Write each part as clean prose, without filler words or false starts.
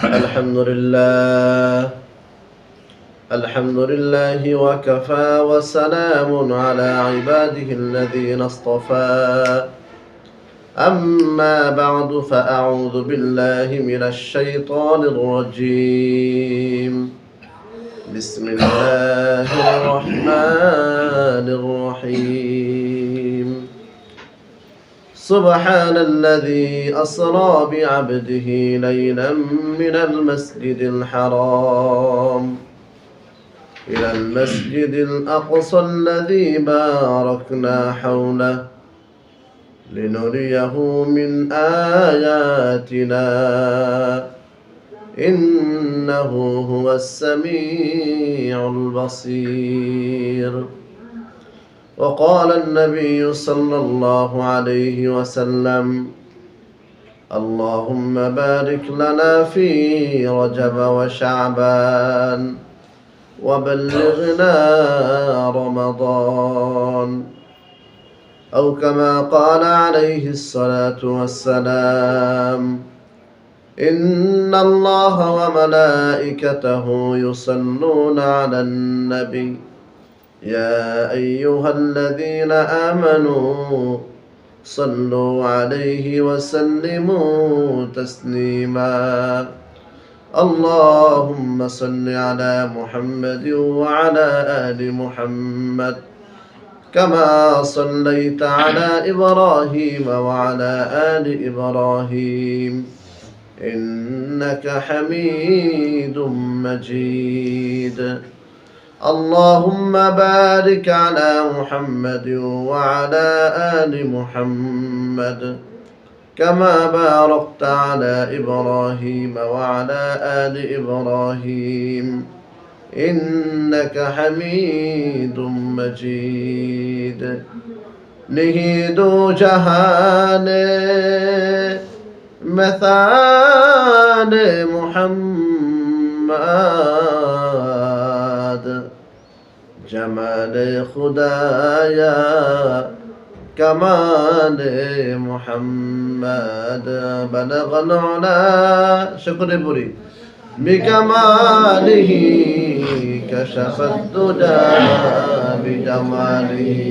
الحمد لله الحمد لله وكفى وسلام على عباده الذين اصطفى أما بعد فأعوذ بالله من الشيطان الرجيم بسم الله الرحمن الرحيم سبحان الذي أسرى بعبده ليلا من المسجد الحرام إلى المسجد الأقصى الذي باركنا حوله لنريه من آياتنا إنه هو السميع البصير. وقال النبي صلى الله عليه وسلم اللهم بارك لنا في رجب وشعبان وبلغنا رمضان أو كما قال عليه الصلاة والسلام إن الله وملائكته يصلون على النبي يا أيها الذين آمنوا صلوا عليه وسلموا تسليما اللهم صل على محمد وعلى آل محمد كما صليت على إبراهيم وعلى آل إبراهيم إنك حميد مجيد اللهم بارك على محمد وعلى آل محمد كما باركت على إبراهيم وعلى آل إبراهيم إنك حميد مجيد نهيد جهان مثال محمد جمال خدايا كمال محمد بلغ العلا شكر بري بكماله كشف الدجى بجماله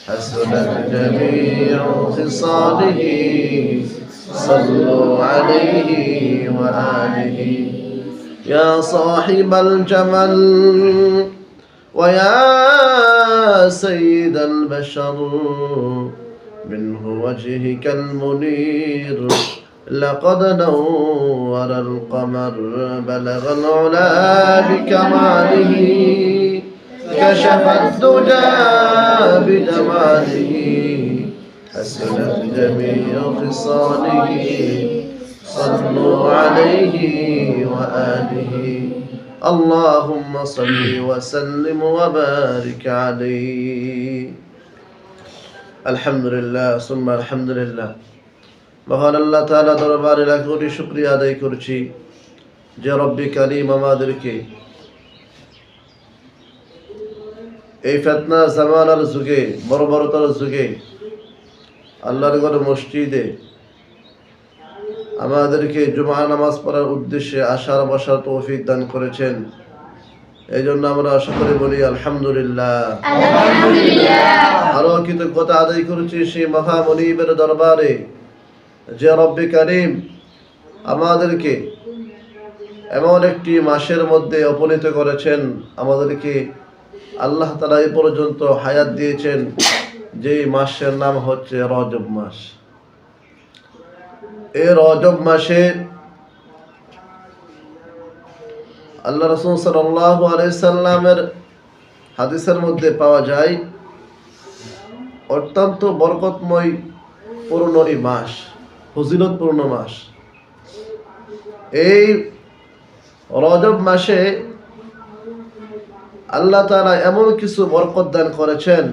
حسنت جميع خصاله صلوا عليه وآله يا صاحب الجمل ويا سيد البشر منه وجهك المنير لقد نور القمر بلغ العلا بكماله كشف الدجى بجماله حسنت جميع خصاله صلوا عليه وآله اللهم صل وسلم وبارك عليه الحمد لله ثم الحمد لله মহান আল্লাহ তাআলা দরবারে লাখ কোটি শুকরিয়া আদায় করছি যে রব্বি কারীম আমাদেরকে এই ফিতনা জামানার যুগে বর্বরতার যুগে আল্লাহর ঘর মসজিদে আমাদেরকে জুমা নামাজ পড়ার উদ্দেশ্যে আসার বসার তৌফিক দান করেছেন এই জন্য আমরা সকলে বলি আলহামদুলিল্লাহ আরো কৃতজ্ঞতা আদায় করছি সেই মহামনিবের দরবারে যে রব্বে কারীম আমাদেরকে এমন একটি মাসের মধ্যে উপনীত করেছেন আমাদেরকে আল্লাহ তাআলা এই পর্যন্ত হায়াত দিয়েছেন যে মাসের নাম হচ্ছে রজব মাস এই রজব মাসে আল্লাহ রাসূল সাল্লাল্লাহু আলাইহি সাল্লামের হাদিসের মধ্যে পাওয়া যায় অত্যন্ত বরকতময় পূর্ণ এই মাস ফজিলতপূর্ণ মাস এই রজব মাসে আল্লাহ তাআলা এমন কিছু বরকত দান করেছেন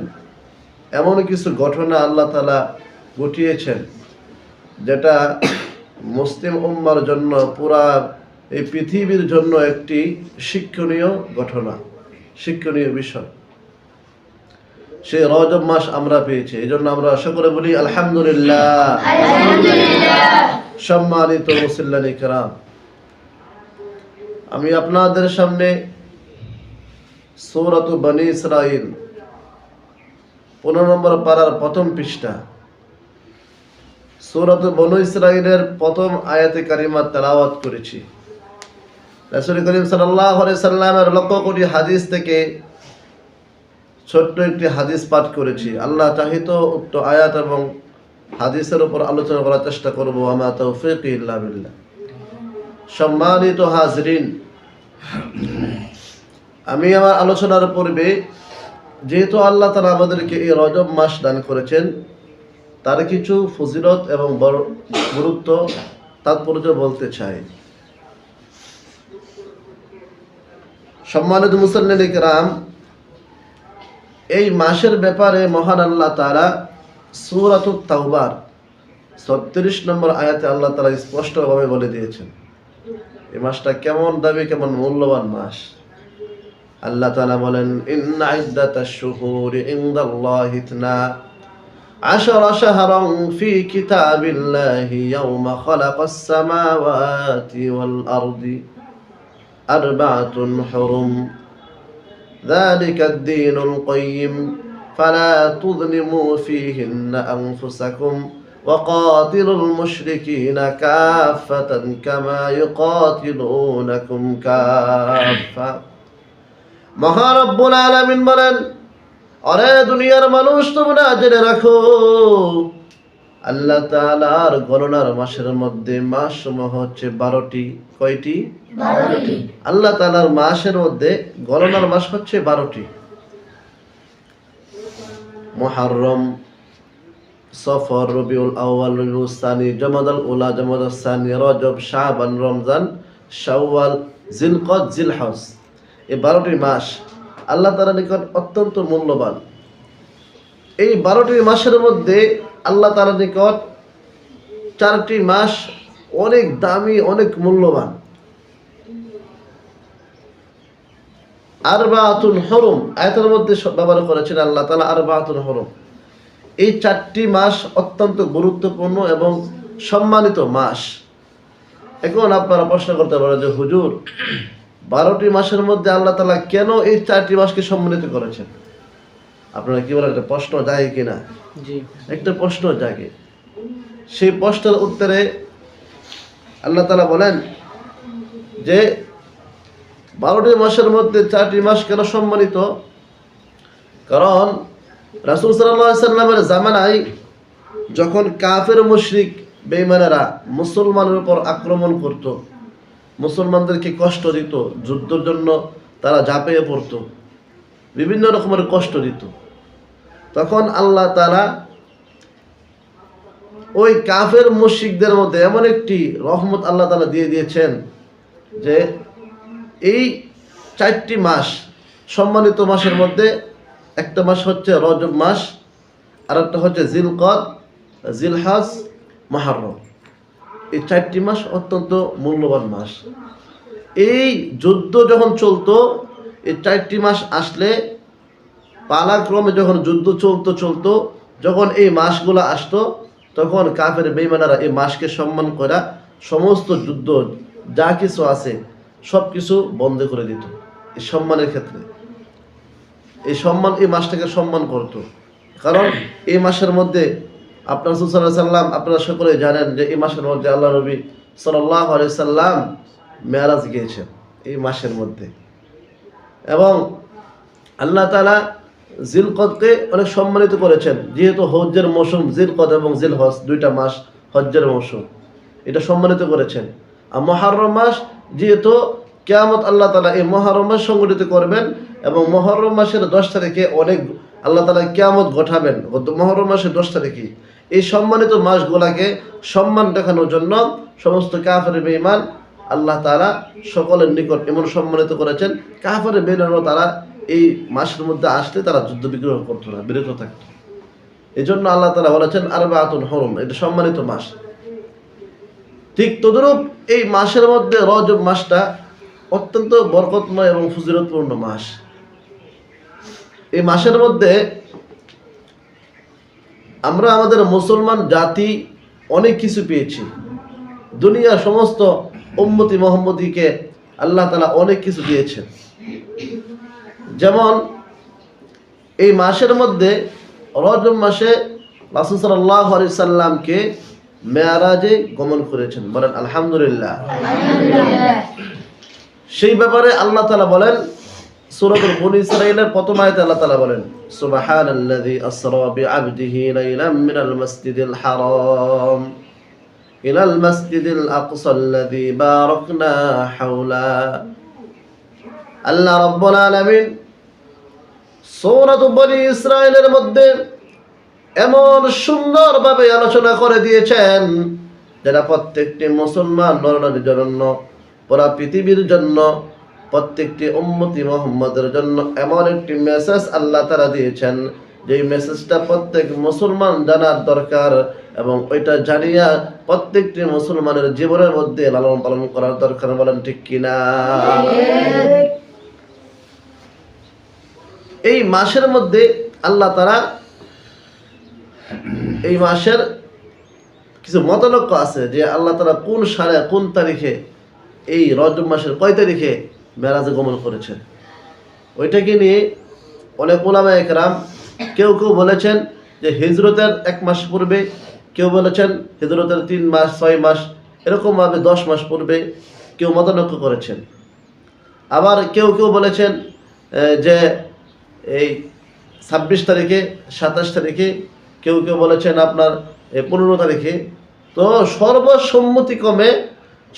এমন কিছু ঘটনা আল্লাহ তাআলা ঘটিয়েছেন যেটা মুসলিম উম্মার জন্য পুরা এই পৃথিবীর জন্য একটি শিক্ষণীয় ঘটনা শিক্ষণীয় বিষয় সেই রজব মাস আমরা পেয়েছি এইজন্য আমরা সকলে বলি আলহামদুলিল্লাহ। সম্মানিত মুসল্লিয়ানে কেরাম, আমি আপনাদের সামনে সূরাত বনী ইসরাইল 15 নম্বর পারার প্রথম পৃষ্ঠা সূরাত বনী ইসরাইলের প্রথম আয়াতে কারিমা তেলাওয়াত করেছি। রাসূল করিম সাল্লাল্লাহু আলাইহি সাল্লামের লক্ষ কোটি হাদিস থেকে ছোট্ট একটি হাদিস পাঠ করেছি। আল্লাহ চাহিত উক্ত আয়াত এবং হাদিসের উপর আলোচনা করার চেষ্টা করব। আমা তাওফীকি ইল্লা বিল্লাহ। সম্মানিত হাজরিন, আমি আমার আলোচনার পূর্বে যেহেতু আল্লাহ তাআলা আমাদেরকে এই রজব মাস দান করেছেন, তার কিছু ফজিলত এবং গুরুত্ব তাৎপর্য বলতে চাই। সম্মানিত মুসল্লিন কিরাম, এই মাসের ব্যাপারে মহান আল্লাহ তাআলা সূরাতুত তাওবার 36 নম্বর আয়াতে আল্লাহ তাআলা স্পষ্টভাবে বলে দিয়েছেন এই মাসটা কেমন দামি, কেমন মূল্যবান মাস। আল্লাহ তাআলা বলেন, ইন্না ইদ্দাতাশ শুহুরি ইনদাল্লাহি 12 শাহরান ফি কিতাবিল্লাহি ইয়াওমা খালাকাস সামাওয়াতি ওয়াল আরদি আরবা'তুন হুরুম যালিকা আদ-দীনুল কাইয়্যিম ফালা তুযলিমু ফীহিন্না আনফুসাকুম وقاتلوا المشركين كافة كما يقاتلونكم كافة। মহারব্বুল আলামিন বলেন, আরে দুনিয়ার মানুষ, তোমরা জেনে রাখো আল্লাহ তাআলার গণনার মাসের মধ্যে মাস সমূহ হচ্ছে 12টি। কয়টি? 12টি। আল্লাহ তাআলার মাসের মধ্যে গণনার মাস হচ্ছে 12টি। মুহররম, সফর, রবিউল আউয়াল, রবিউল সানি, জমাদাল উলা, জমাদাল সানি, রজব, শাবান, রমজান, শাওয়াল, জিলকদ, জিলহজ, এই 12টি মাস আল্লাহ তাআলার নিকট অত্যন্ত মূল্যবান। এই 12টি মাসের মধ্যে আল্লাহ তাআলার নিকট 4টি মাস অনেক দামি, অনেক মূল্যবান। আরবাতুন হুরুম আয়াতের মধ্যে ব্যবহার করেছেন আল্লাহ তাআলা আরবাতুন হুরুম। এই 4টি মাস অত্যন্ত গুরুত্বপূর্ণ এবং সম্মানিত মাস। এখন আপনারা প্রশ্ন করতে পারেন যে হুজুর, 12টি মাসের মধ্যে আল্লাহ তাআলা কেন এই 4টি মাসকে সম্মানিত করেছেন? আপনারা কি বলেন, একটা প্রশ্ন জাগে কিনা? জি, একটা প্রশ্ন জাগে। সেই প্রশ্নের উত্তরে আল্লাহ তাআলা বলেন যে 12টি মাসের মধ্যে 4টি মাস কেন সম্মানিত? কারণ রাসূল সাল্লাল্লাহু আলাইহি সাল্লামের জামানায় যখন কাফের মুশরিক বেঈমানেরা মুসলমানের উপর আক্রমণ করত, মুসলমানদেরকে কষ্ট দিত, যুদ্ধের জন্য তারা ঝাঁপিয়ে পড়ত, বিভিন্ন রকমের কষ্ট দিত, তখন আল্লাহ তাআলা ওই কাফের মুশরিকদের মধ্যে এমন একটি রহমত আল্লাহ তাআলা দিয়ে দিয়েছেন যে এই 4টি মাস সম্মানিত মাসের মধ্যে একটা মাস হচ্ছে রজব মাস, আর একটা হচ্ছে জিলকদ, জিলহজ, মুহররম। এই 4টি মাস অত্যন্ত মূল্যবান মাস। এই যুদ্ধ যখন চলতো, এই 4টি মাস আসলে পালাক্রমে যখন যুদ্ধ চলতো, যখন এই মাসগুলো আসতো, তখন কাফের বেঈমানেরা এই মাসকে সম্মান করে সমস্ত যুদ্ধ যা কিছু আছে সব কিছু বন্ধ করে দিত। এই সম্মানের ক্ষেত্রে এই সম্মান, এই মাসটাকে সম্মান করত। কারণ এই মাসের মধ্যে আপনার রাসূল সাল্লাল্লাহু আলাইহি সাল্লাম, আপনারা সকলে জানেন যে এই মাসের মধ্যে আল্লাহ নবী সাল্লাল্লাহু আলাইহি সাল্লাম মেরাজ গিয়েছেন এই মাসের মধ্যে। এবং আল্লাহ তাআলা জিলকদকে অনেক সম্মানিত করেছেন, যেহেতু হজ্জের মৌসুম জিলকদ এবং জিলহজ 2টা মাস হজ্জের মৌসুম, এটা সম্মানিত করেছেন। আর মুহররম মাস, যেহেতু কিয়ামত আল্লাহ তাআলা এই মুহররম মাস সংগঠিত করবেন এবং মুহররম মাসের 10 তারিখে অনেক আল্লাহ তাআলা কিয়ামত ঘটাবেন। মুহররম মাসের 10 তারিখে এই সম্মানিত মাসগুলোকে সম্মান দেখানোর জন্য সমস্ত কাফের বেঈমান আল্লাহ তাআলা সকলের নিকট এমন সম্মানিত করেছেন, কাফের বেঈমানরা তারা এই মাসের মধ্যে আসলে তারা যুদ্ধ বিগ্রহ করতো না, বিরত থাকতো। এই জন্য আল্লাহ তাআলা বলেছেন আরবাতুন হুরুম, এটা সম্মানিত মাস। ঠিক তদরূপ এই মাসের মধ্যে রজব মাসটা অত্যন্ত বরকতময় এবং ফজিলতপূর্ণ মাস। এই মাসের মধ্যে আমরা আমাদের মুসলমান জাতি অনেক কিছু পেয়েছি। দুনিয়ার সমস্ত উম্মতি মুহাম্মদীকে আল্লাহ তাআলা অনেক কিছু দিয়েছেন। যেমন এই মাসের মধ্যে রজব মাসে রাসূল সাল্লাল্লাহু আলাইহি সাল্লামকে মেরাজে গমন করেছেন, বলেন আলহামদুলিল্লাহ। সেই ব্যাপারে আল্লাহ তাআলা বলেন সূরাতুল বনী ইসরাঈলের প্রথম আয়াতে আল্লাহ তাআলা বলেন সুবহানাল্লাযী আসরা বিআবদিহি লাইলাম মিনাল মাসজিদিল হারাম ইলাল মাসজিদিল আকসাল্লাযী বারাকনা হাওলা। আল্লাহ রাব্বুল আলামিন সূরাতুল বনী ইসরাঈলের মধ্যে এমন সুন্দরভাবে আলোচনা করে দিয়েছেন যেটা প্রত্যেকটি মুসলমান নরনারীর জন্য, পুরা পৃথিবীর জন্য, প্রত্যেকটি উম্মতি মুহাম্মাদের জন্য এমন একটি মেসেজ আল্লাহ তাআলা দিয়েছেন যে মেসেজটা প্রত্যেক মুসলমান জানার দরকার এবং ওইটা জানিয়া প্রত্যেকটি মুসলমানের জীবনের মধ্যে লালন পালন করার দরকার, বলেন ঠিক কিনা? এই মাসের মধ্যে আল্লাহ তাআলা এই মাসের কিছু মতলক্য আছে যে আল্লাহ তাআলা কোন সালে কোন তারিখে এই রজব মাসের কয় তারিখে মেরাজে গমন করেছেন। ওইটাকে নিয়ে অনেক উলামায়ে কেরাম কেউ বলেছেন যে হিজরতের 1 মাস পূর্বে, কেউ বলেছেন হিজরতের 3 মাস 6 মাস, এরকম ভাবে 10 মাস পূর্বে কেউ মতলক্য করেছেন। আবার কেউ বলেছেন যে এই 26 তারিখে 27 তারিখে, কেউ বলেছেন আপনার 15 তারিখে। তো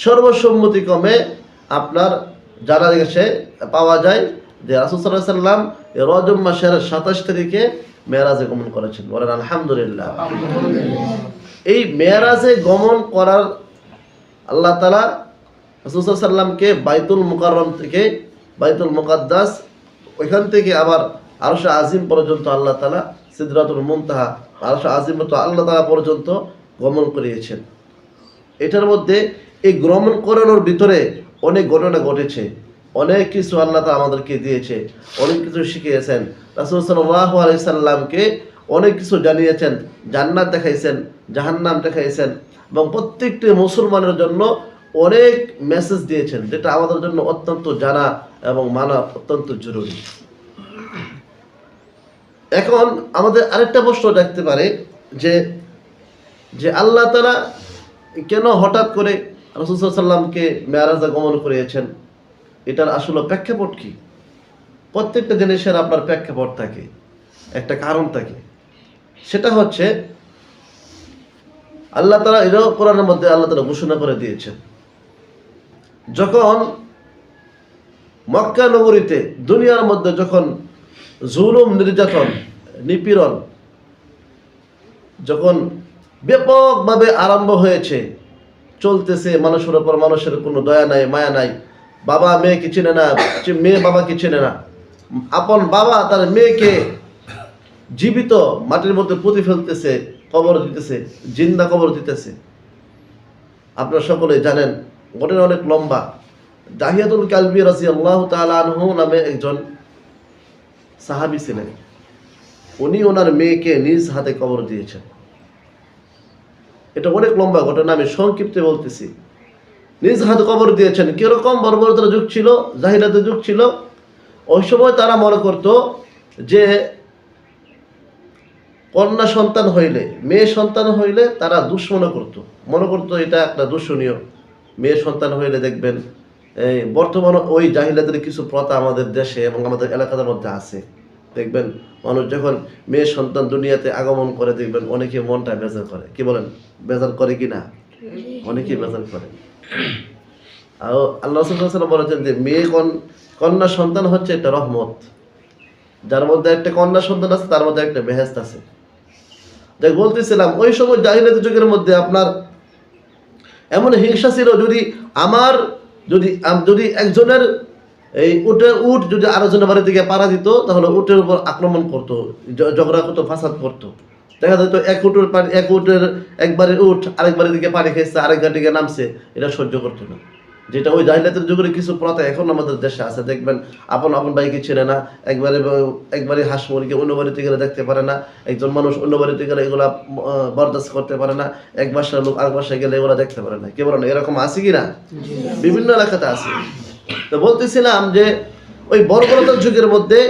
সর্বসম্মতিক্রমে আপনার জানা গেছে পাওয়া যায় যে রাসূল সাল্লাল্লাহু আলাইহি সাল্লাম রজব মাসের 27 তারিখে মেরাজে গমন করেছেন, বলেন আলহামদুলিল্লাহ। এই মেরাজে গমন করার আল্লাহ তাআলা রাসূল সাল্লাল্লাহু আলাইহি সাল্লামকে বাইতুল মুকাররম থেকে, বাইতুল মুকাদ্দাস, ওইখান থেকে আবার আরশে আজিম পর্যন্ত আল্লাহ তাআলা, সিদরাতুল মুনতাহা, আরশে আজিম তো আল্লাহ তাআলা পর্যন্ত গমন করিয়েছেন। এটার মধ্যে এই গমন করানোর ভিতরে অনেক ঘটনা ঘটেছে, অনেক কিছু আল্লাহ তাআলা আমাদেরকে দিয়েছে, অনেক কিছু শিখিয়েছেন। রাসূল সাল্লাল্লাহু আলাইহি সাল্লামকে অনেক কিছু জানিয়েছেন, জান্নাত দেখাইছেন, জাহান্নাম দেখাইছেন এবং প্রত্যেকটি মুসলমানের জন্য অনেক মেসেজ দিয়েছেন যেটা আমাদের জন্য অত্যন্ত জানা এবং মানা অত্যন্ত জরুরি। এখন আমাদের আরেকটা প্রশ্ন দেখতে পারে যে আল্লাহ তাআলা কেন হঠাৎ করে রাসূল সাল্লাল্লাহু আলাইহি সাল্লামকে মেরাজে গমন করিয়েছেন, এটার আসলে প্রেক্ষাপট কি? প্রত্যেকটা জিনিসের আপনার প্রেক্ষাপট থাকে, একটা কারণ থাকে। সেটা হচ্ছে আল্লাহ তাআলা এটাও কোরআনের মধ্যে আল্লাহ তাআলা ঘোষণা করে দিয়েছেন, যখন মক্কা নগরীতে দুনিয়ার মধ্যে যখন জুলুম, নির্যাতন, নিপীড়ন যখন ব্যাপকভাবে আরম্ভ হয়েছে, চলতেছে, মানুষের উপর মানুষের কোনো দয়া নাই, মায়া নাই, বাবা মেয়েকে চেনে না, মেয়ে বাবাকে চেনে না, আপন বাবা তার মেয়েকে জীবিত মাটির মধ্যে পুঁতে ফেলতেছে, কবর দিতেছে, জিন্দা কবর দিতেছে। আপনারা সকলে জানেন ঘটনা অনেক লম্বা। দাহিয়াতুল কালবি রাদিয়াল্লাহু তাআলা আনহু নামে একজন সাহাবী ছিলেন, উনি ওনার মেয়েকে নিজ হাতে কবর দিয়েছেন। এটা অনেক লম্বা ঘটনা, আমি সংক্ষিপ্তে বলতেছি। নিজ হাতে কবর দিয়েছেন। কিরকম বর্বরতার যুগ ছিল, জাহিলিয়াতের যুগ ছিল। ওই সময় তারা মনে করত যে কন্যা সন্তান হইলে, মেয়ে সন্তান হইলে তারা দুশ্মনা মনে করতো এটা একটা দূষণীয়। মেয়ে সন্তান হইলে দেখবেন এই বর্তমানে ওই জাহিলিয়াতের কিছু প্রথা আমাদের দেশে এবং আমাদের এলাকার মধ্যে আছে। দেখবেন মানুষ যখন মেয়ে সন্তান দুনিয়াতে আগমন করে দেখবেন অনেকে মনটা বেজার করে। কি বলেন, বেজার করে কি না? অনেকেই বেজার করে। আর আল্লাহ রাসূল সাল্লাল্লাহু আলাইহি ওয়াসাল্লাম বলেছেন যে মেয়ে কন্যা সন্তান হচ্ছে একটা রহমত। যার মধ্যে একটা কন্যা সন্তান আছে তার মধ্যে একটা বেহেশত আছে। যাই বলতেছিলাম, ওই সময় জাহিলিয়াতের যুগের মধ্যে আপনার এমন হিংসা ছিল, যদি একজনের এই উট যদি আরেকজনের বাড়ি থেকে পাড়া দিত তাহলে উটের উপর আক্রমণ করতো, ঝগড়া করতো, ফাসাদ করতো। দেখা যেত একবারের উট আরেক বাড়ির দিকে পানি খেয়েছে, আরেক গাড়ি দিকে নামছে, এটা সহ্য করতো না। যেটা ওই জাহিলিয়াতের যুগের কিছু প্রথা এখন আমাদের দেশে আছে। দেখবেন আপন ভাইকে ছেড়ে না, একবারে হাঁস মুরগি অন্য বাড়িতে গেলে দেখতে পারে না, একজন মানুষ অন্য বাড়িতে গেলে এগুলা বরদাস্ত করতে পারে না, এক বাসার লোক আরেক বাসায় গেলে এগুলা দেখতে পারে না। কি বলেন, এরকম আছে কি না? বিভিন্ন এলাকাতে আছে। তো বলতেছিলাম যে ওই বর্বরতার যুগের মধ্যে,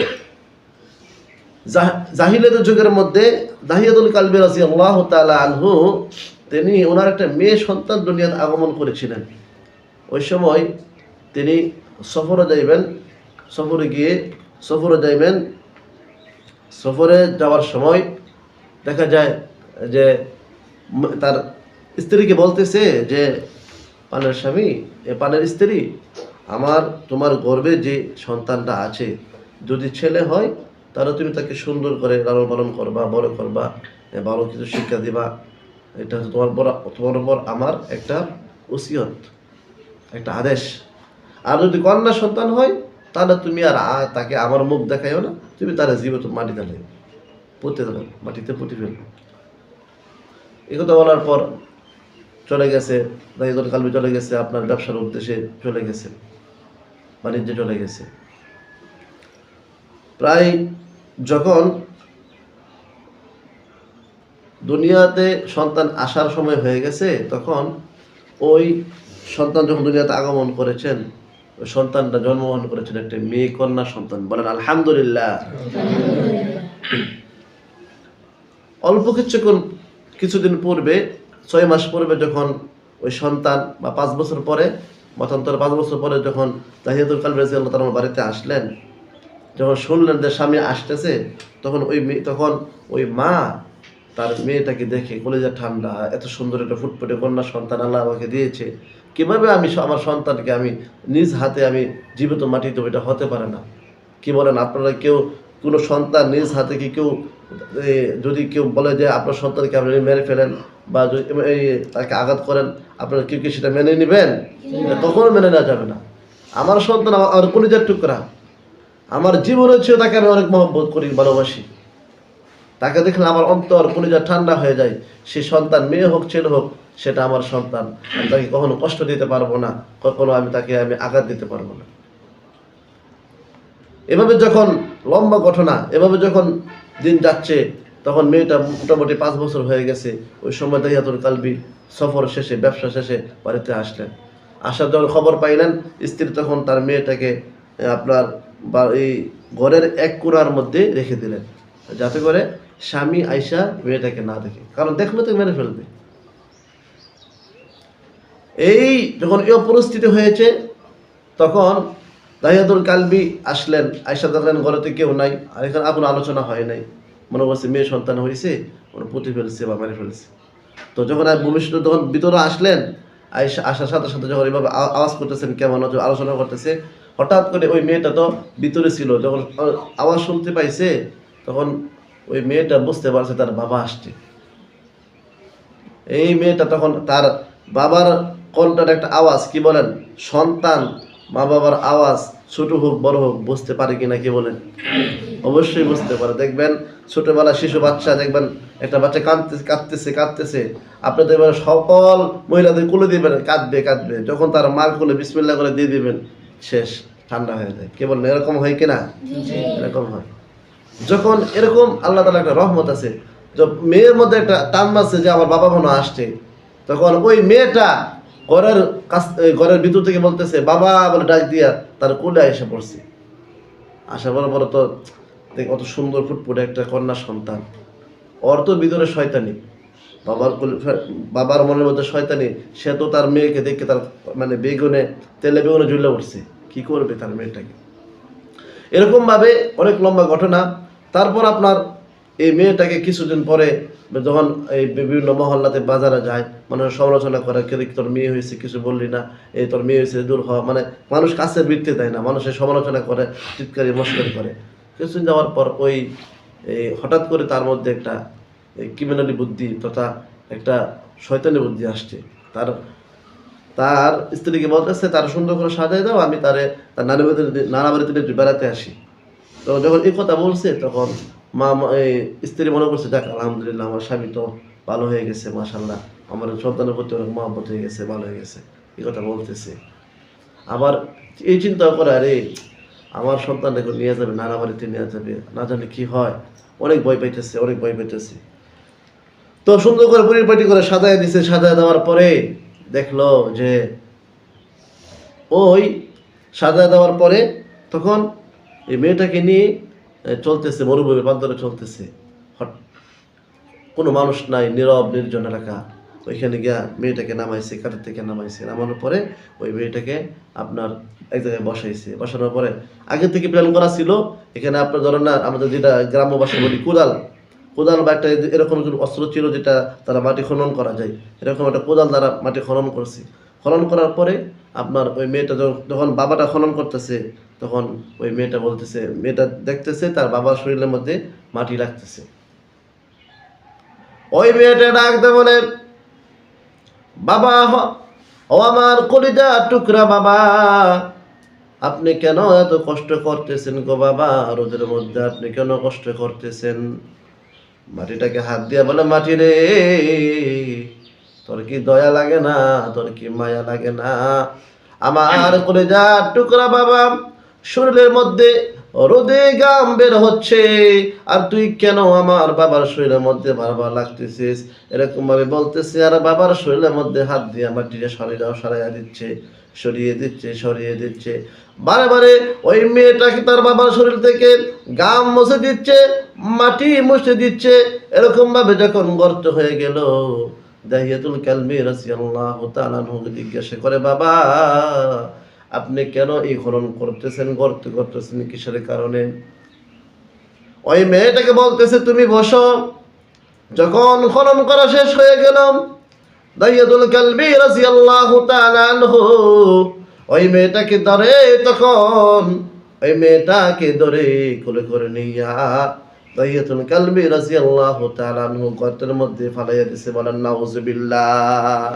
জাহিলিয়াতের যুগের মধ্যে দাহিয়াতুল কালবি রাদিয়াল্লাহু তাআলা আনহু তিনি ওনার একটা মেয়ে সন্তান দুনিয়াতে আগমন করেছিলেন। ওই সময় তিনি সফরে যাইবেন, সফরে যাওয়ার সময় দেখা যায় যে তার স্ত্রীকে বলতেছে যে, পানের স্বামী, পানের স্ত্রী, তোমার গর্ভে যে সন্তানটা আছে যদি ছেলে হয় তাহলে তুমি তাকে সুন্দর করে লালন পালন করবা, বড় করবা, ভালো কিছু শিক্ষা দিবা। এটা হচ্ছে তোমার উপর আমার একটা ওসিয়ত, একটা আদেশ। আর যদি কন্যা সন্তান হয় তাহলে তুমি আর তাকে আমার মুখ দেখাইও না, তুমি তার জীবিত মাটিতে পুঁতে দেবে, মাটিতে পুঁতে ফেলবে। এই কথা বলার পর চলে গেছে, দাহিয়াতুল কালবি চলে গেছে, আপনার ব্যবসার উদ্দেশ্যে চলে গেছে, বাণিজ্যে চলে গেছে। প্রায় যখন দুনিয়াতে সন্তান আসার সময় হয়ে গেছে, তখন ওই সন্তান যখন দুনিয়াতে আগমন করেছেন, ওই সন্তানটা জন্মগ্রহণ করেছেন একটা মেয়ে কন্যা সন্তান। বলেন আলহামদুলিল্লাহ। অল্প কিছুদিন পূর্বে, 6 মাস পূর্বে যখন ওই সন্তান, বা 5 বছর পরে, মতান্তরে 5 বছর পরে যখন দাহিয়াতুল কালবি রাদিয়াল্লাহু তাআলা আমার বাড়িতে আসলেন, যখন শুনলেন যে স্বামী আসতেছে, তখন ওই মা তার মেয়েটাকে দেখে কলিজা ঠান্ডা, এত সুন্দর একটা ফুটফুটে কন্যা সন্তান আল্লাহ আমাকে দিয়েছে, কিভাবে আমি আমার সন্তানকে আমি নিজ হাতে আমি জীবিত মাটি দেবো? এটা হতে পারে না। কি বলেন আপনারা? কোনো সন্তান নিজ হাতে কি কেউ, যদি কেউ বলে যে আপনার সন্তানকে আপনি মেরে ফেলেন বা যদি তাকে আঘাত করেন, আপনারা কেউ কি সেটা মেনে নেবেন? কখনো মেনে নেওয়া যাবে না। আমার সন্তান আমার কলিজার টুকরা, আমার জীবন হচ্ছে, তাকে আমি অনেক মহব্বত করি, ভালোবাসি। তাকে দেখলে আমার অন্তর কলিজা ঠান্ডা হয়ে যায়। সে সন্তান মেয়ে হোক ছেলে হোক, সেটা আমার সন্তান। আমি তাকে কখনো কষ্ট দিতে পারবো না, কখনো তাকে আমি আঘাত দিতে পারবো না। এভাবে যখন লম্বা ঘটনা, এভাবে যখন দিন যাচ্ছে, তখন মেয়েটা মোটামুটি 5 বছর হয়ে গেছে। ওই সময় দাহিয়াতুল কালবি সফর শেষে, ব্যবসা শেষে বাড়িতে আসলেন। আসার যখন খবর পাইলেন, স্ত্রী তখন তার মেয়েটাকে আপনার এই ঘরের এক কোণার মধ্যে রেখে দিলেন, যাতে করে স্বামী আইসা মেয়েটাকে না দেখে, কারণ দেখলে তো মেরে ফেলবে। এই যখন এই পরিস্থিতি হয়েছে, তখন দাহিয়াতুল কালবি আসলেন, আইসা দেখলেন ঘরেতে কেউ নাই, আর এখানে কোনো আলোচনা হয় নাই। মনে করছে মেয়ে সন্তান হয়েছে, ওরা পুঁতে ফেলছে বা মেরে ফেলছে। তো যখন ভবিষ্যতে যখন ভিতরে আসলেন, আসার সাথে সাথে যখন এইভাবে আওয়াজ করতেছেন, কেমন আলোচনা করতেছে, হঠাৎ করে ওই মেয়েটা তো ভিতরে ছিল, যখন আওয়াজ শুনতে পাইছে, তখন ওই মেয়েটা বুঝতে পারছে তার বাবা আসছে। এই মেয়েটা তখন তার বাবার কণ্ঠের একটা আওয়াজ, কি বলেন, সন্তান মা বাবার আওয়াজ ছোট হোক বড় হোক বুঝতে পারে কিনা, কি বলেন? অবশ্যই বুঝতে পারে। দেখবেন ছোটবেলা শিশু বাচ্চা, দেখবেন একটা বাচ্চা কাঁদতেছে, আপনি দেখবেন সকল মহিলাদের কোলে দিবেন, কাঁদবে, যখন তার মার কোলে বিসমিল্লাহ করে দিয়ে দিবেন, শেষ, ঠান্ডা হয়ে যায়। কি বলেন? এরকম হয় কিনা? এরকম হয়। যখন এরকম আল্লাহ তাআলার একটা রহমত আছে, মেয়ের মধ্যে একটা টান আছে যে আমার বাবা মনে আসছে, তখন ওই মেয়েটা ঘরের ভিতর থেকে বলতেছে বাবা বলে ডাক দিয়া তার কোলে এসে পড়ছে। আসা পরে তো কত সুন্দর ফুটফুটে একটা কন্যা সন্তান, ওর তো ভিতরে শয়তানি, বাবার মনের মধ্যে শয়তানি। সে তো তার মেয়েকে দেখে তার তেলে বেগুনে জ্বলে উঠছে, কি করবে তার মেয়েটাকে। এরকম ভাবে অনেক লম্বা ঘটনা। তারপর আপনার এই মেয়েটাকে কিছুদিন পরে যখন এই বিভিন্ন মহল্লাতে বাজারে যায়, মানুষ সমালোচনা করে, তোর মেয়ে হয়েছে কিছু বললি না, এই তোর মেয়ে হয়েছে দূর হওয়া, মানুষ কাছে বৃত্তি দেয় না, মানুষের সমালোচনা করে, চিৎকারি মস্করি করে। কিছুদিন যাওয়ার পর হঠাৎ করে তার মধ্যে একটা ক্রিমিনালি বুদ্ধি তথা একটা শয়তানি বুদ্ধি আসছে। তার স্ত্রীকে বলতেছে তার সুন্দর করে সাজাই দাও, আমি তার নানা বাড়িতে বেড়াতে আসি। তো যখন এই কথা বলছে, তখন স্ত্রী মনে করছে, যাক আলহামদুলিল্লাহ, আমার স্বামী তো ভালো হয়ে গেছে, মাশাআল্লাহ, আমার সন্তানের প্রতি অনেক মহব্বত হয়ে গেছে, ভালো হয়ে গেছে, এই কথা বলতেছে। আবার এই চিন্তা করে, আরে আমার সন্তানটাকে নিয়ে যাবে, নানা বাড়িতে নিয়ে যাবে, না জানি কি হয়, অনেক ভয় পাইতেছে। তো সুন্দর করে পরিপাটি করে সাজায় দেওয়ার পরে দেখলো যে ওই সাজা দেওয়ার পরে তখন এই মেয়েটাকে নিয়ে চলতেছে, মরুভূমির প্রান্তরে চলতেছে, কোনো মানুষ নাই, নীরব নির্জন এলাকা। ওইখানে গিয়া মেয়েটাকে নামাইছে, কাঠের থেকে নামাইছে, নামানোর পরে ওই মেয়েটাকে আপনার এক জায়গায় বসাইছে। বসানোর পরে আগে থেকে প্ল্যান করা ছিল, এখানে আপনার ধরেন না, আমাদের যেটা গ্রাম্য ভাষায় বলি কোদাল বা একটা এরকম অস্ত্র ছিল যেটা তারা মাটি খনন করা যায়, এরকম একটা কোদাল দ্বারা মাটি খনন করছে। খনন করার পরে আপনার ওই মেয়েটা যখন বাবাটা খনন করতেছে, তখন ওই মেয়েটা বলতেছে, মেয়েটা দেখতেছে তার বাবার শরীরের মধ্যে মাটি লাগতেছে। ওই মেয়েটা ডাকতে বলে, বাবা, ও আমার কলিজা টুকরা বাবা, আপনি কেন এত কষ্ট করতেছেন গো বাবা? রোদের মধ্যে আপনি কেন কষ্ট করতেছেন? মাটিটাকে হাত দিয়া বলে, মাটি রে, তোর কি দয়া লাগে না? তোর কি মায়া লাগে না? আমার কলিজা টুকরা বাবা, শরীরের মধ্যে রোদে গাম বের হচ্ছে, আর তুই কেন আমার বাবার শরীরের মধ্যে বারবার লাগতেছিস? এরকম ভাবে বলতেছে, আর বাবার শরীরের মধ্যে হাত দিয়ে মাটিটা সরাইয়া দিচ্ছে, সরিয়ে দিচ্ছে। বারে বারে ওই মেয়েটাকে তার বাবার শরীর থেকে গাম মুছে দিচ্ছে, মাটি মুছে দিচ্ছে। এরকম ভাবে যখন গর্ত হয়ে গেল, দাহিয়াতুল কালবি রাদিয়াল্লাহু তাআলা জিজ্ঞাসা করে, বাবা, আপনি কেন এই খনন করতেছেন, গর্ত করতেছেন, কিসের কারণে? ওই মেয়েটাকে বলতেছে, তুমি বসো। যখন খনন করা শেষ হয়ে গেল, দাহিয়াতুল কালবি রাদিয়াল্লাহু তাআলা আনহু ওই মেয়েটাকে ধরে, তখন ওই মেয়েটাকে ধরে কোলে করে নিয়া দাহিয়াতুল কালবি রাদিয়াল্লাহু তাআলা আনহু গর্তের মধ্যে ফালাইয়া দিয়েছে। বলেন নাউযুবিল্লাহ।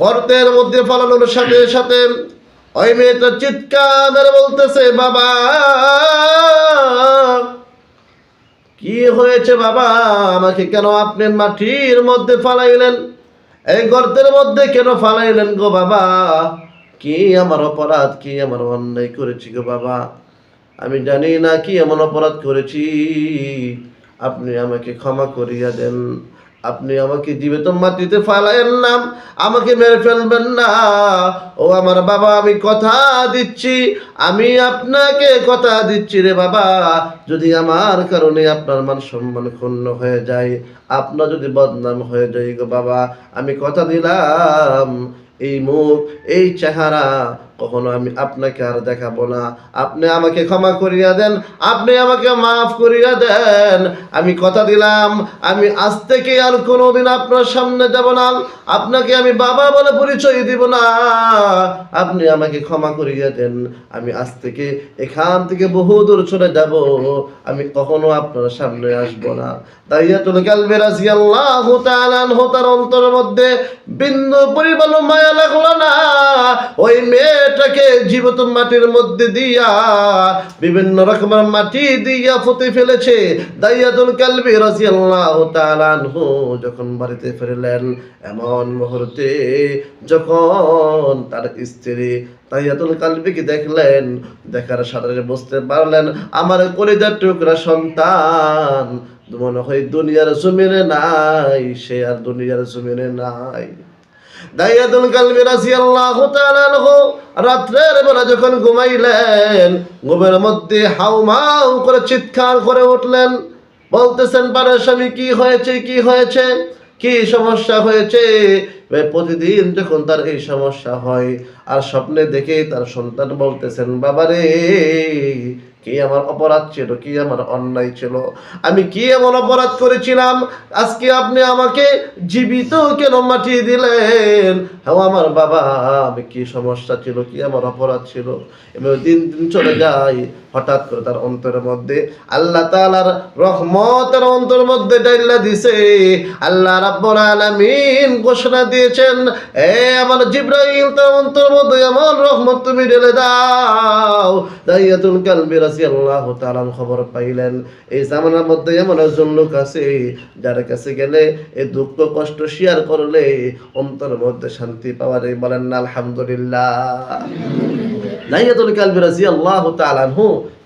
গর্তের মধ্যে ফালানোর সাথে সাথে ওই মেয়েটা চিৎকার মেরে বলতেছে, বাবা, কি হয়েছে বাবা? আমাকে কেন আপনি মাটির মধ্যে ফালাইলেন? এই গর্তের মধ্যে কেন ফালাইলেন গো বাবা? কি আমার অপরাধ, কি আমার অন্যায় করেছি গো বাবা? আমি জানি না কি এমন অপরাধ করেছি, আপনি আমাকে ক্ষমা করিয়া দেন। আপনি আমাকে জীবিত মাটিতে ফালাইয়েন না, আমাকে মেরে ফেলবেন না। ও আমার বাবা, আমি কথা দিচ্ছি, আমি আপনাকে কথা দিচ্ছি রে বাবা, যদি আমার কারণে আপনার মান সম্মান ক্ষুণ্ণ হয়ে যায়, আপনার যদি বদনাম হয়ে যায় গো বাবা, আমি কথা দিলাম, এই মুখ, এই চেহারা কখনো আমি আপনাকে আর দেখাবো না। আপনি আমাকে ক্ষমা করিয়া দেন, আপনি আমাকে মাফ করিয়া দেন। আমি কথা দিলাম, আমি আজ থেকে আর কোনোদিন আপনার সামনে যাব না, আপনাকে আমি বাবা বলে পরিচয় দিব না। আপনি আমাকে ক্ষমা করিয়া দেন, আমি আজ থেকে এখান থেকে বহু দূর চলে যাব, আমি কখনো আপনার সামনে আসব না। দাহিয়াতুল কালবি রাদিয়াল্লাহু তাআলা আনহু তার অন্তরের মধ্যে বিন্দু পরিমাণ মায়া লাগলো না। ওই মেয়েটাকে জীবিত মাটির মধ্যে দিয়া বিভিন্ন রকমের মাটি দিয়া পুঁতে ফেলেছে। দাহিয়াতুল কালবি রাদিয়াল্লাহু তাআলা আনহু যখন বাড়িতে ফিরলেন, এমন মুহূর্তে যখন তার স্ত্রী দাহিয়াতুল কালবিকে দেখলেন, দেখার সাথে বুঝতে পারলেন, আমার কলিজার টুকরা সন্তান মনে হয় দুনিয়ার জমিনে নাই, সে আর দুনিয়ার জমিনে নাই। দাহিয়াতুল কালবি রাদিয়াল্লাহু তাআলা আনহু রাত্রের বেলা যখন ঘুমাইলেন, ঘুমের মধ্যে হাউমাউ করে চিৎকার করে উঠলেন, বলতেছেন, পারে স্বামী, কি হয়েছে, কি হয়েছে, কি সমস্যা হয়েছে? প্রতিদিন যখন তার এই সমস্যা হয় আর স্বপ্নে দেখে তার সন্তান বলতেছেন, বাবারে, কি আমার অপরাধ ছিল, কি আমার অন্যায় ছিল, আমি কি এমন অপরাধ করেছিলাম, আজকে আপনি আমাকে জীবিত কেন মাটি দিলেন? হ্যাঁ আমার বাবা, আমি কি সমস্যা ছিল, কি আমার অপরাধ ছিল? এবার দিন দিন চলে যায়, হঠাৎ করে তার অন্তরের মধ্যে আল্লাহ তাআলার রহমতের অন্তরের মধ্যে ডাইলা দিছে। আল্লাহ রাব্বুল আলামিন ঘোষণা দিয়েছেন, এ আমার জিবরাইল, তার অন্তরের মধ্যে এমন রহমত তুমি ঢেলে দাও। দাহিয়াতুল কালবি রাদিয়াল্লাহু তাআলা খবর পাইলেন, এই জামানার মধ্যে এমন একজন লোক আছে, যার কাছে গেলে এই দুঃখ কষ্ট শেয়ার করলে অন্তরের মধ্যে শান্তি পাওয়া যায়। বলেন না আলহামদুলিল্লাহ। দাহিয়াতুল কালবি রাদিয়াল্লাহু তাআলা আনহু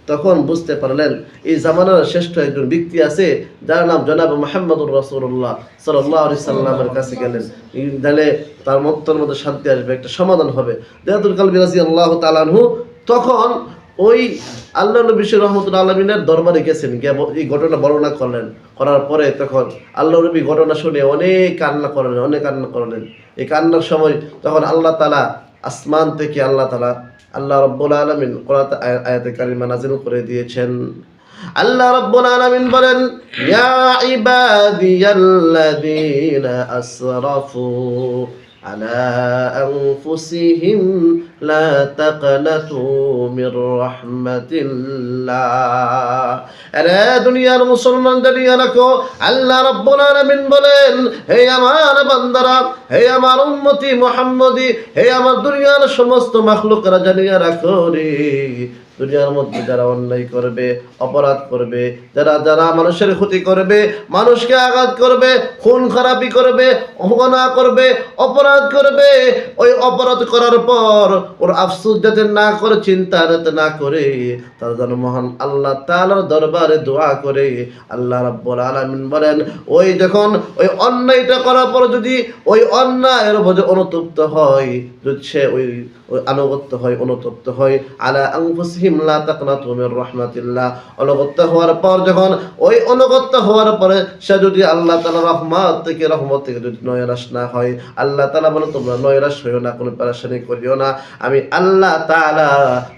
তখন বুঝতে পারলেন এই জামানার শ্রেষ্ঠ একজন ব্যক্তি আছে যার নাম জনাব মুহাম্মদুর রাসূলুল্লাহ সাল্লাল্লাহু আলাইহি সাল্লামের কাছে গেলেন, তাহলে তার মনের মধ্যে শান্তি আসবে, একটা সমাধান হবে। দিয়াতুল কালবি রাদিয়াল্লাহু তাআলা আনহু তখন ওই আল্লাহ নবী রহমতুল্লাহ আলমিনের দরবারে গেছেন, এই ঘটনা বর্ণনা করলেন। করার পরে তখন আল্লাহ নবী ঘটনা শুনে অনেক কান্না করলেন। এই কান্নার সময় তখন আল্লাহ তাআলা আসমান থেকে আল্লাহ রাব্বুল আলামিন কোরআন আয়াতে কারিমা নাযিল করে দিয়েছেন। আল্লাহ রাব্বুল আলামিন বলেন, ইয়া ইবাদিয়াল্লাযীনা আসরাফু আলা আনফুসিহিম লা তাকনাতু মির রাহমাতিল্লাহ। আরে দুনিয়ার মুসলমান জানিয়ে রাখো, আল্লাহ রাব্বুল আলামিন বলেন, হে আমার বান্দারা, হে আমার উম্মতি মুহাম্মদী, হে আমার দুনিয়ার সমস্ত মাখলুকরা জানিয়ে রাখো রে, দুনিয়ার মধ্যে যারা অন্যায় করবে, অপরাধ করবে, যারা মানুষের ক্ষতি করবে, মানুষকে আঘাত করবে, খুন খারাপি করবে, অবমাননা করবে, অপরাধ করবে, ওই অপরাধ করার পর ওর আফসোস যাতে না করে, চিন্তা যাতে না করে, তারা যেন মহান আল্লাহ তাআলার দরবারে দোয়া করে। আল্লাহ রাব্বুল আলামিন বলেন, ওই যখন ওই অন্যায়টা করার পর যদি ওই অন্যায়ের উপরে অনুতপ্ত হয়, যদি সে ওই আনুগত্য হয়, অনুতপ্ত হয়, আলা আনফুসিহিম লা তাকনাতু মির রাহমাতিল্লাহ, অনুগত্য হওয়ার পর যখন ওই অনুগত্য হওয়ার পরে সে যদি আল্লাহ তাআলার রহমত থেকে যদি নয়রাশ না হয়, আল্লাহ তাআলা বলেন, তোমরা নয়রাশ হইও না, কোনো পেরেশানি করিও না, আমি আল্লাহ তাআলা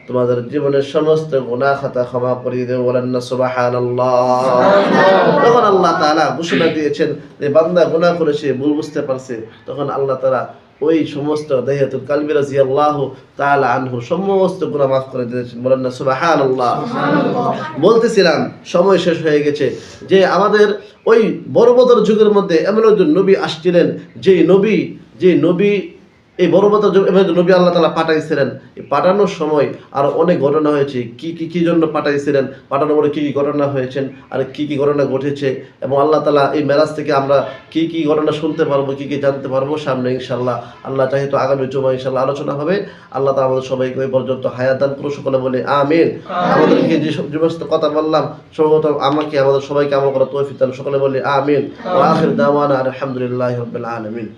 তোমাদের জীবনের সমস্ত গুনাহ খাতা ক্ষমা করে দেব। বলেন না সুবহানাল্লাহ। তখন আল্লাহ তাআলা ঘোষণা দিয়েছেন যে বান্দা গুনাহ করেছে, ভুল বুঝতে পারছে, তখন আল্লাহ তাআলা ওই সমস্ত দিয়াতুল কালবি রাদিয়াল্লাহু তাআলা আনহু সমস্ত গুনাহ মাফ করে দিয়েছেন। বলেন না সুবহানাল্লাহ। বলতেছিলাম সময় শেষ হয়ে গেছে যে আমাদের ওই বড় বদর যুগের মধ্যে এমন একজন নবী আসছিলেন, যে নবী এই বড় বদর নবী আল্লাহ তাআলা পাঠাইছিলেন। এই পাঠানোর সময় আর অনেক ঘটনা হয়েছে, কি জন্য পাঠাইছিলেন, পাঠানোর পরে কি ঘটনা হয়েছেন, আর কি ঘটনা ঘটেছে, এবং আল্লাহ তাআলা এই মেরাজ থেকে আমরা কি ঘটনা শুনতে পারবো, কি জানতে পারবো সামনে ইনশাআল্লাহ। আল্লাহ চাহে তো আগামী জুমা ইনশাআল্লাহ আলোচনা হবে। আল্লাহ তাআলা আমাদের সবাইকে ওই পর্যন্ত হায়াত দান করুন, সকলে বলে আমিন। আমাদেরকে যে সমস্ত কথা বললাম সম্ভবত আমাদের সবাইকে আমল করার তৌফিক দান, সকলে বলে আমিন। ওয়া আখির দাওয়ানা আলহামদুলিল্লাহি রাব্বিল আলামিন।